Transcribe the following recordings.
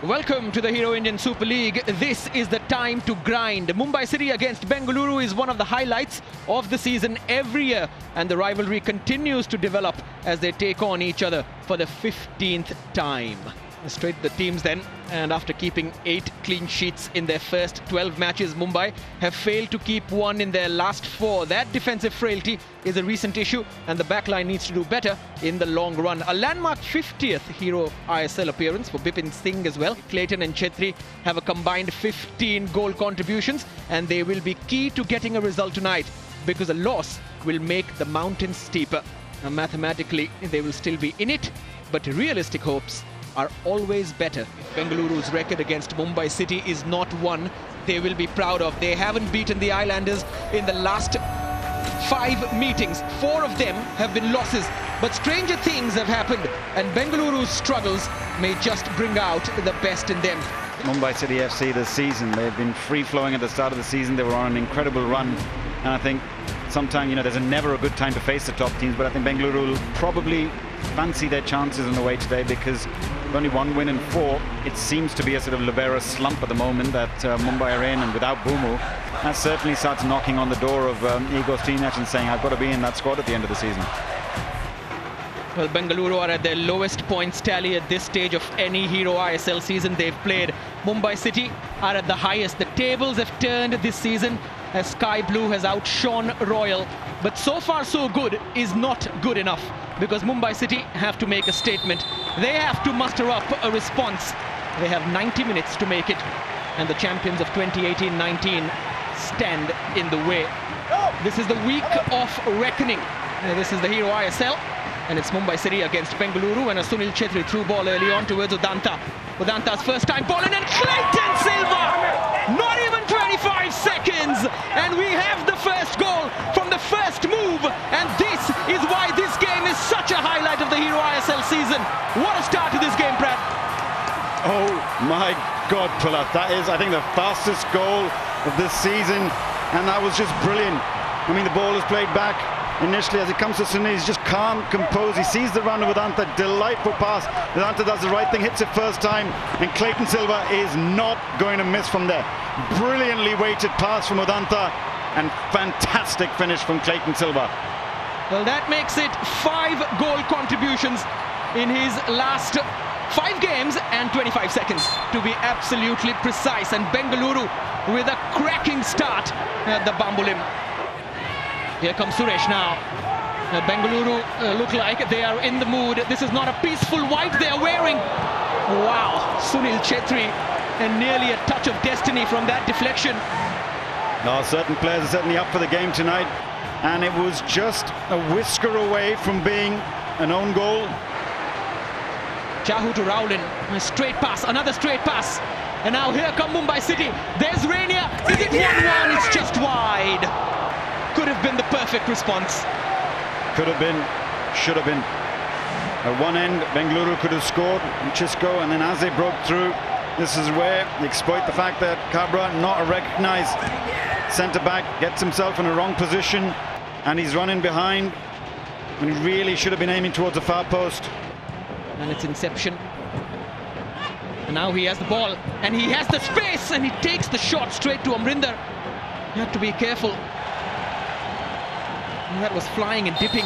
Welcome to the Hero Indian Super League. This is the time to grind. Mumbai City against Bengaluru is one of the highlights of the season every year, and the rivalry continues to develop as they take on each other for the 15th time. Straight the teams then, and after keeping 8 clean sheets in their first 12 matches, Mumbai have failed to keep one in their last 4. That defensive frailty is a recent issue, and the backline needs to do better in the long run. A landmark 50th Hero ISL appearance for Bipin Singh as well. Cleiton and Chhetri have a combined 15 goal contributions, and they will be key to getting a result tonight, because a loss will make the mountains steeper. Now, mathematically, they will still be in it, but realistic hopes are always better. Bengaluru's record against Mumbai City is not one they will be proud of. They haven't beaten the Islanders in the last 5 meetings. 4 of them have been losses, but stranger things have happened, and Bengaluru's struggles may just bring out the best in them. Mumbai City FC this season, they've been free-flowing at the start of the season. They were on an incredible run, and I think sometimes, there's never a good time to face the top teams, but I think Bengaluru will probably fancy their chances in the way today, because with only 1 win in 4, it seems to be a sort of Lobera slump at the moment that Mumbai are in, and without Boomu, that certainly starts knocking on the door of Igor Steenach and saying, I've got to be in that squad at the end of the season. Well, Bengaluru are at their lowest points tally at this stage of any Hero ISL season they've played. Mumbai City are at the highest. The tables have turned this season as Sky Blue has outshone Royal. But so far so good is not good enough, because Mumbai City have to make a statement. They have to muster up a response. They have 90 minutes to make it, and the champions of 2018-19 stand in the way. This is the week of reckoning. This is the Hero ISL, and it's Mumbai City against Bengaluru, and a Sunil Chhetri through ball early on towards Udanta. Udanta's first time ball in, and Cleiton Silva! Not even 25 seconds, and we have the first goal from the first move, and this is why this game is such a highlight of the Hero ISL season. What a start to this game, Brad. Oh my God, Pralat, that is, I think, the fastest goal of this season, and that was just brilliant. I mean, the ball is played back. Initially, as it comes to Sunil, he's just calm, composed. He sees the run of Udanta, delightful pass. Udanta does the right thing, hits it first time, and Cleiton Silva is not going to miss from there. Brilliantly weighted pass from Udanta, and fantastic finish from Cleiton Silva. Well, that makes it 5 goal contributions in his last 5 games and 25 seconds, to be absolutely precise. And Bengaluru with a cracking start at the Bambolim. Here comes Suresh now. Bengaluru look like they are in the mood. This is not a peaceful white they are wearing. Wow, Sunil Chhetri, and nearly a touch of destiny from that deflection. No, certain players are certainly up for the game tonight, and it was just a whisker away from being an own goal. Chahu to Rowlin, a straight pass, another straight pass. And now here come Mumbai City. There's Rainier. Is it 1-1? It's just wide. Could have been the perfect response. Could have been, should have been. At one end, Bengaluru could have scored, Chisco, and then as they broke through, this is where they exploit the fact that Cabra, not a recognised centre-back, gets himself in a wrong position, and he's running behind when he really should have been aiming towards the far post. And it's inception. And now he has the ball, and he has the space, and he takes the shot straight to Amrinder. You have to be careful. And that was flying and dipping.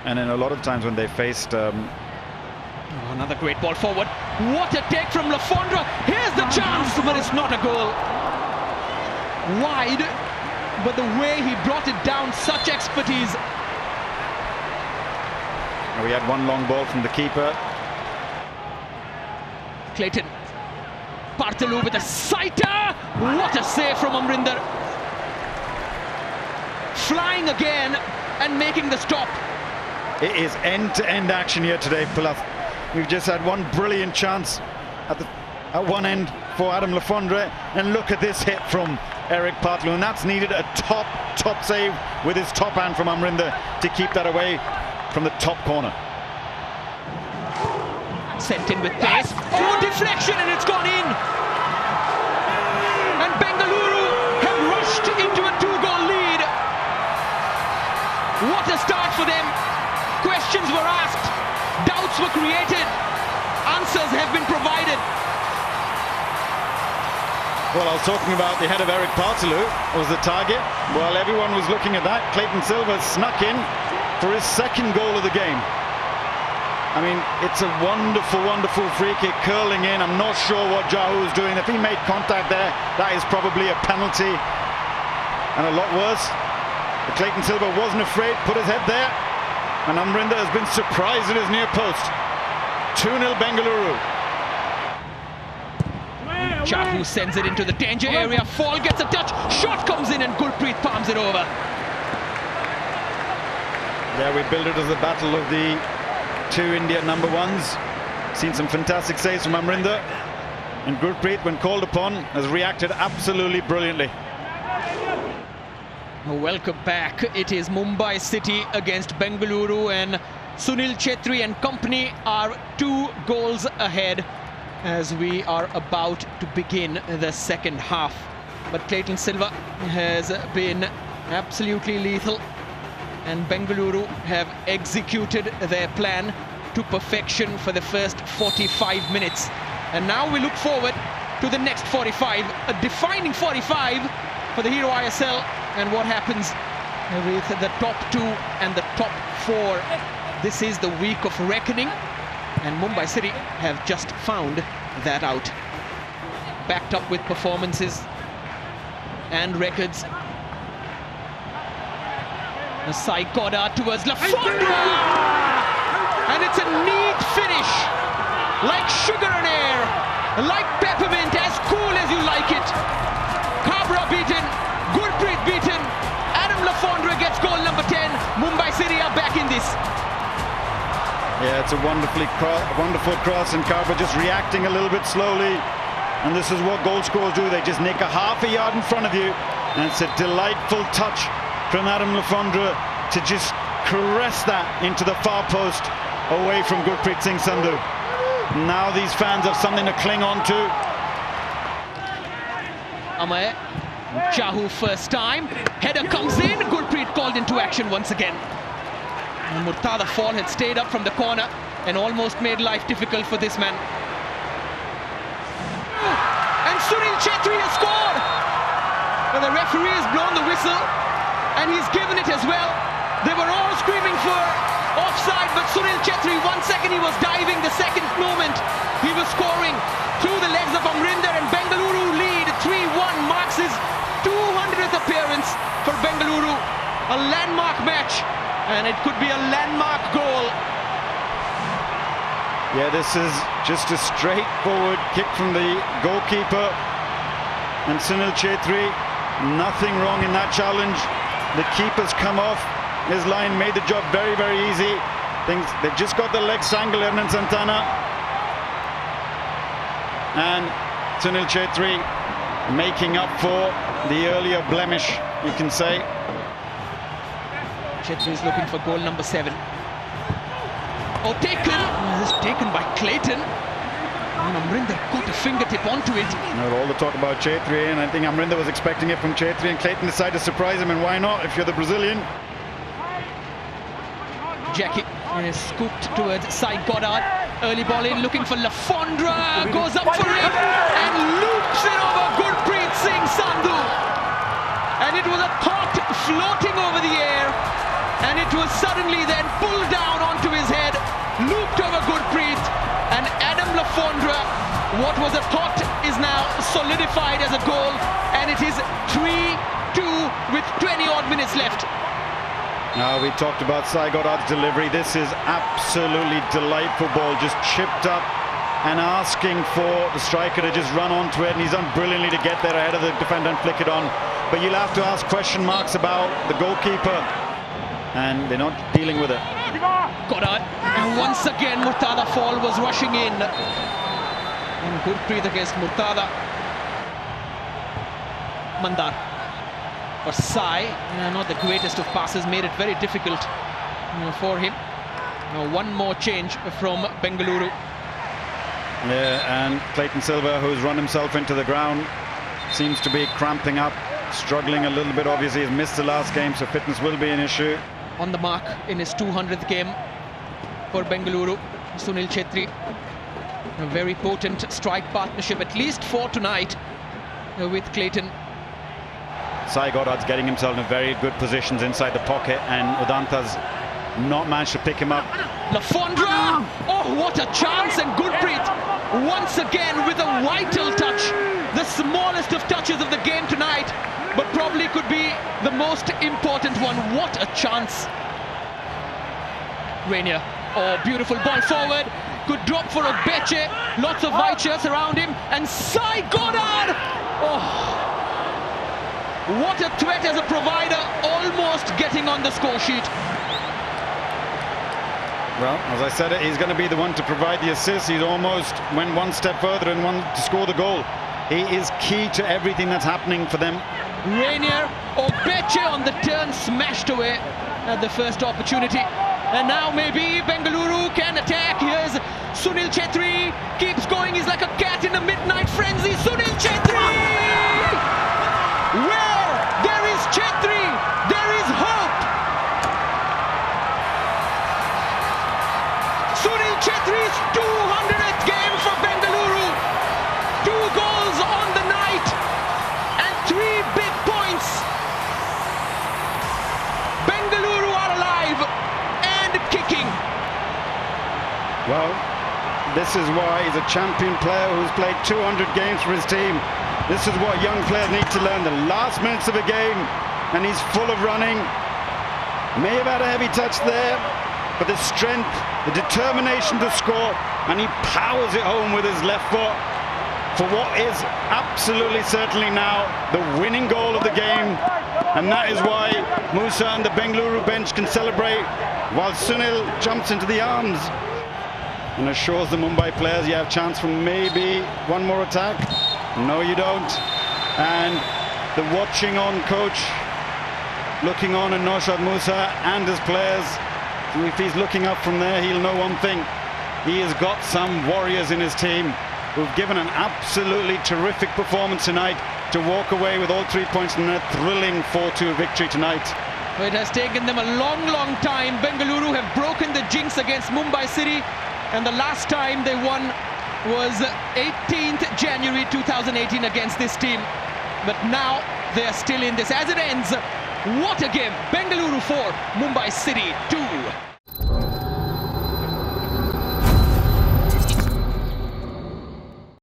And then a lot of times when they faced... another great ball forward. What a take from Fondre. Here's the chance, but it's not a goal. Wide, but the way he brought it down, such expertise. We had one long ball from the keeper. Cleiton. Partalu with a sighter. What a save from Amrinder. Flying again and making the stop. It is end-to-end action here today, Pilaf. We've just had one brilliant chance at one end for Adam Fondre, and look at this hit from Eric Partalu, and that's needed a top save with his top hand from Amrinder to keep that away from the top corner. Sent in with pace. Oh, deflection, and it's gone in. And Bengaluru have rushed into a 2-goal lead. What a start for them. Doubts were created. Answers have been provided. Well, I was talking about the head of Eric Partalu was the target. While everyone was looking at that, Cleiton Silva snuck in for his second goal of the game. I mean, it's a wonderful, wonderful free kick curling in. I'm not sure what Jahu was doing. If he made contact there, that is probably a penalty. And a lot worse, but Cleiton Silva wasn't afraid, put his head there. And Amrinder has been surprised at his near post. 2-0 Bengaluru. Jahu sends it into the danger area. Fall gets a touch. Shot comes in and Gurpreet palms it over. Yeah, we build it as the battle of the two India number ones. Seen some fantastic saves from Amrinder. And Gurpreet, when called upon, has reacted absolutely brilliantly. Welcome back. It is Mumbai City against Bengaluru, and Sunil Chhetri and company are 2 goals ahead as we are about to begin the second half. But Cleiton Silva has been absolutely lethal, and Bengaluru have executed their plan to perfection for the first 45 minutes. And now we look forward to the next 45, a defining 45 for the Hero ISL, and what happens with the top 2 and the top 4. This is the week of reckoning, and Mumbai City have just found that out. Backed up with performances and records. Sai Goddard towards Fondre, and it's a neat finish, like sugar and air, like peppermint, as cool as you like it. Kabra beaten, Gurpreet beaten, Fondre gets goal number 10. Mumbai City are back in this. Yeah, it's a wonderful cross, and Kabra just reacting a little bit slowly. And this is what goal scorers do. They just nick a half a yard in front of you. And it's a delightful touch from Fondre to just caress that into the far post away from Gurpreet Singh Sandhu. Now these fans have something to cling on to. Amay, Jahu first time. Header comes in. Gurpreet called into action once again. And Murtada Fall had stayed up from the corner and almost made life difficult for this man. And Sunil Chhetri has scored. But the referee has blown the whistle, and he's given it as well. They were all screaming for offside, but Sunil Chhetri, 1 second he was diving, the second moment he was scoring through the legs of Amrinder, and Bengaluru lead 3-1, marks his 200th appearance for Bengaluru. A landmark match, and it could be a landmark goal. Yeah, this is just a straightforward kick from the goalkeeper, and Sunil Chhetri, nothing wrong in that challenge. The keeper's come off his line, made the job very, very easy. They've just got the legs angle, Hernan Santana. And Sunil Chhetri making up for the earlier blemish, you can say. Chhetri is looking for goal number 7. Oh, taken! This is taken by Cleiton. And Amrinder got a fingertip onto it. All the talk about Chhetri, and I think Amrinder was expecting it from Chhetri, and Cleiton decided to surprise him, and why not if you're the Brazilian? Jackie is scooped towards Sai Goddard. Early ball in, looking for Fondre. Goes up for it and loops it over Gurpreet Singh Sandhu. And it was a thought floating over the air, and it was suddenly then pulled down onto his head, looped over Gurpreet, and Fondre, what was a thought is now solidified as a goal, and it is 3-2 with 20-odd minutes left. Now, we talked about Sai Goddard's delivery. This is absolutely delightful ball, just chipped up and asking for the striker to just run onto it, and he's done brilliantly to get there ahead of the defender and flick it on. But you'll have to ask question marks about the goalkeeper, and they're not dealing with it. Goddard, and once again Murtada Fall was rushing in. And Gurpreet against Murtada. Mandar or Sai, not the greatest of passes, made it very difficult for him. Now one more change from Bengaluru. Yeah, and Cleiton Silva, who's run himself into the ground, seems to be cramping up, struggling a little bit. Obviously, he's missed the last game, so fitness will be an issue. On the mark in his 200th game for Bengaluru. Sunil Chhetri. A very potent strike partnership, at least 4 tonight with Cleiton. Sai Goddard's getting himself in very good positions inside the pocket, and Udanta's not managed to pick him up. Fondre! Oh, what a chance! And Gurpreet once again with a vital touch. The smallest of touches of the game tonight, but probably could be the most important one. What a chance! Rainier. Oh, beautiful ball forward. Good drop for Obeche. Lots of vouchers around him. And Sai Goddard! Oh, what a threat as a provider, almost getting on the score sheet. Well, as I said, he's going to be the one to provide the assist. He's almost went one step further and one to score the goal. He is key to everything that's happening for them. Rainier, Obeche on the turn, smashed away at the first opportunity. And now maybe Bengaluru can attack. Here's Sunil Chhetri, keeps going, he's like a cat in a midnight frenzy. Sunil Chhetri! Where there is Chhetri, there is hope. Sunil Chhetri's 200th game for Bengaluru. 2 goals on the night and 3 big points. Bengaluru are alive and kicking. Well, this is why he's a champion player who's played 200 games for his team. This is what young players need to learn. The last minutes of a game, and he's full of running. May have had a heavy touch there, but the strength, the determination to score, and he powers it home with his left foot for what is absolutely certainly now the winning goal of the game. And that is why Musa and the Bengaluru bench can celebrate while Sunil jumps into the arms and assures the Mumbai players you have a chance for maybe one more attack. No, you don't. And the watching on coach looking on, and Naushad Musa and his players, if he's looking up from there, he'll know one thing. He has got some warriors in his team who've given an absolutely terrific performance tonight to walk away with all 3 points in a thrilling 4-2 victory tonight. It has taken them a long time. Bengaluru have broken the jinx against Mumbai City, and the last time they won was 18th January 2018 against this team. But now they are still in this. As it ends, what a game. Bengaluru 4, Mumbai City 2.